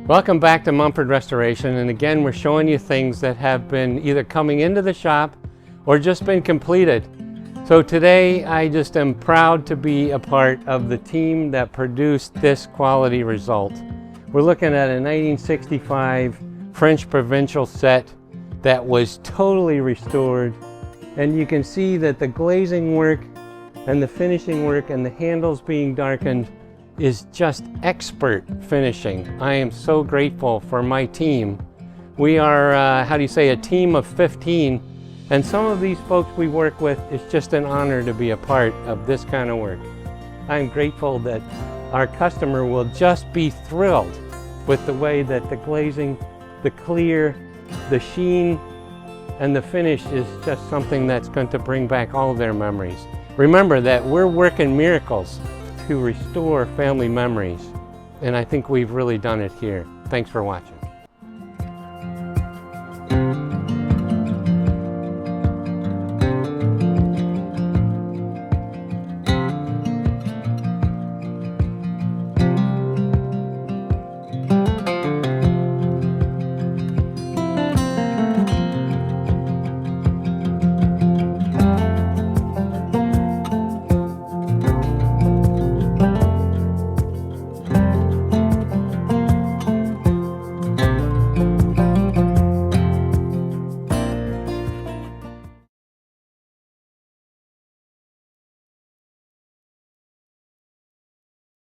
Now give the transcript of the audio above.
Welcome back to Mumford Restoration, and again we're showing you things that have been either coming into the shop or just been completed. So today I just am proud to be a part of the team that produced this quality result. We're looking at a 1965 French Provincial set that was totally restored, and you can see that the glazing work and the finishing work and the handles being darkened is just expert finishing. I am so grateful for my team. We are, a team of 15, and some of these folks we work with, it's just an honor to be a part of this kind of work. I'm grateful that our customer will just be thrilled with the way that the glazing, the clear, the sheen, and the finish is just something that's going to bring back all of their memories. Remember that we're working miracles to restore family memories, and I think we've really done it here. Thanks for watching.